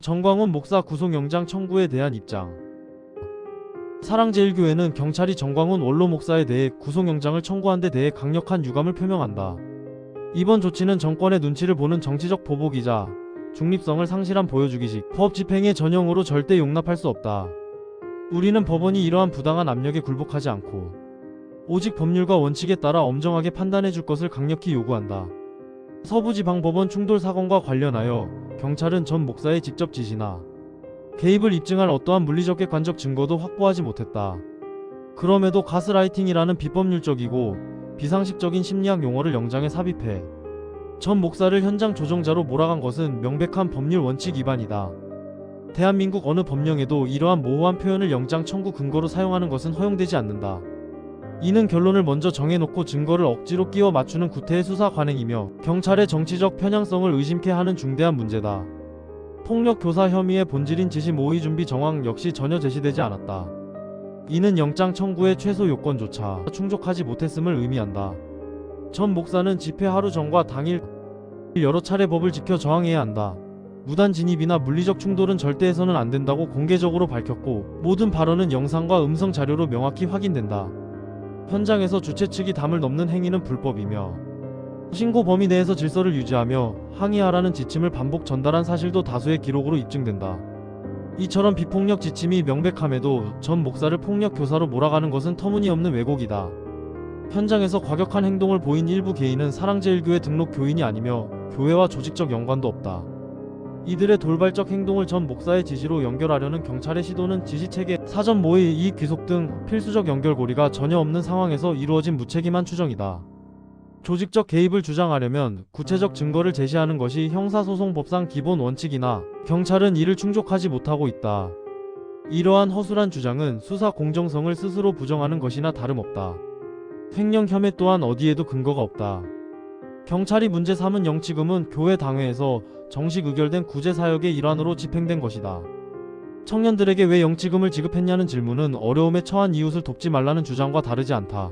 정광훈 목사 구속영장 청구에 대한 입장. 사랑제일교회는 경찰이 정광훈 원로 목사에 대해 구속영장을 청구한 데 대해 강력한 유감을 표명한다. 이번 조치는 정권의 눈치를 보는 정치적 보복이자 중립성을 상실한 보여주기식 법 집행의 전형으로 절대 용납할 수 없다. 우리는 법원이 이러한 부당한 압력에 굴복하지 않고 오직 법률과 원칙에 따라 엄정하게 판단해 줄 것을 강력히 요구한다. 서부지방법원 충돌 사건과 관련하여 경찰은 전 목사의 직접 지시나 개입을 입증할 어떠한 물리적 객관적 증거도 확보하지 못했다. 그럼에도 가스라이팅이라는 비법률적이고 비상식적인 심리학 용어를 영장에 삽입해 전 목사를 현장 조종자로 몰아간 것은 명백한 법률 원칙 위반이다. 대한민국 어느 법령에도 이러한 모호한 표현을 영장 청구 근거로 사용하는 것은 허용되지 않는다. 이는 결론을 먼저 정해놓고 증거를 억지로 끼워 맞추는 구태의 수사 관행이며 경찰의 정치적 편향성을 의심케 하는 중대한 문제다. 폭력 교사 혐의의 본질인 지시 모의 준비 정황 역시 전혀 제시되지 않았다. 이는 영장 청구의 최소 요건조차 충족하지 못했음을 의미한다. 전 목사는 집회 하루 전과 당일 여러 차례 법을 지켜 저항해야 한다. 무단 진입이나 물리적 충돌은 절대 해서는 안 된다고 공개적으로 밝혔고 모든 발언은 영상과 음성 자료로 명확히 확인된다. 현장에서 주최 측이 담을 넘는 행위는 불법이며 신고 범위 내에서 질서를 유지하며 항의하라는 지침을 반복 전달한 사실도 다수의 기록으로 입증된다. 이처럼 비폭력 지침이 명백함에도 전 목사를 폭력 교사로 몰아가는 것은 터무니없는 왜곡이다. 현장에서 과격한 행동을 보인 일부 개인은 사랑제일교회 등록 교인이 아니며 교회와 조직적 연관도 없다. 이들의 돌발적 행동을 전 목사의 지시로 연결하려는 경찰의 시도는 지시체계, 사전 모의, 이익 귀속 등 필수적 연결고리가 전혀 없는 상황에서 이루어진 무책임한 추정이다. 조직적 개입을 주장하려면 구체적 증거를 제시하는 것이 형사소송법상 기본 원칙이나 경찰은 이를 충족하지 못하고 있다. 이러한 허술한 주장은 수사 공정성을 스스로 부정하는 것이나 다름없다. 횡령 혐의 또한 어디에도 근거가 없다. 경찰이 문제 삼은 영치금은 교회 당회에서 정식 의결된 구제사역의 일환으로 집행된 것이다. 청년들에게 왜 영치금을 지급했냐는 질문은 어려움에 처한 이웃을 돕지 말라는 주장과 다르지 않다.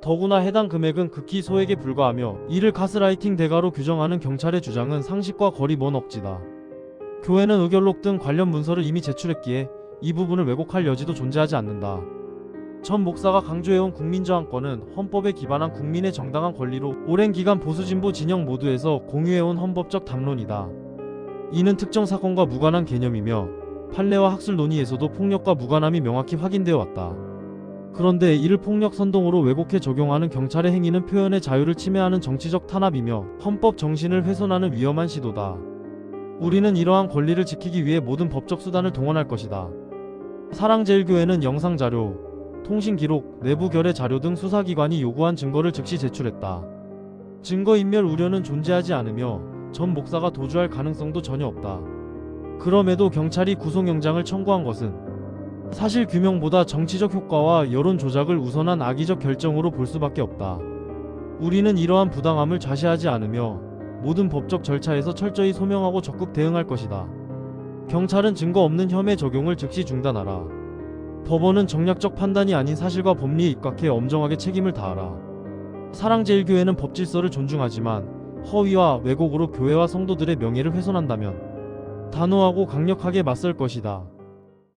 더구나 해당 금액은 극히 소액에 불과하며 이를 가스라이팅 대가로 규정하는 경찰의 주장은 상식과 거리 먼 억지다. 교회는 의결록 등 관련 문서를 이미 제출했기에 이 부분을 왜곡할 여지도 존재하지 않는다. 전 목사가 강조해온 국민저항권은 헌법에 기반한 국민의 정당한 권리로 오랜 기간 보수진보 진영 모두에서 공유해온 헌법적 담론이다. 이는 특정 사건과 무관한 개념이며 판례와 학술 논의에서도 폭력과 무관함이 명확히 확인되어 왔다. 그런데 이를 폭력 선동으로 왜곡해 적용하는 경찰의 행위는 표현의 자유를 침해하는 정치적 탄압이며 헌법 정신을 훼손하는 위험한 시도다. 우리는 이러한 권리를 지키기 위해 모든 법적 수단을 동원할 것이다. 사랑제일교회는 영상자료, 통신기록, 내부 결의 자료 등 수사기관이 요구한 증거를 즉시 제출했다. 증거인멸 우려는 존재하지 않으며 전 목사가 도주할 가능성도 전혀 없다. 그럼에도 경찰이 구속영장을 청구한 것은 사실 규명보다 정치적 효과와 여론 조작을 우선한 악의적 결정으로 볼 수밖에 없다. 우리는 이러한 부당함을 좌시하지 않으며 모든 법적 절차에서 철저히 소명하고 적극 대응할 것이다. 경찰은 증거 없는 혐의 적용을 즉시 중단하라. 법원은 정략적 판단이 아닌 사실과 법리에 입각해 엄정하게 책임을 다하라. 사랑제일교회는 법질서를 존중하지만 허위와 왜곡으로 교회와 성도들의 명예를 훼손한다면 단호하고 강력하게 맞설 것이다.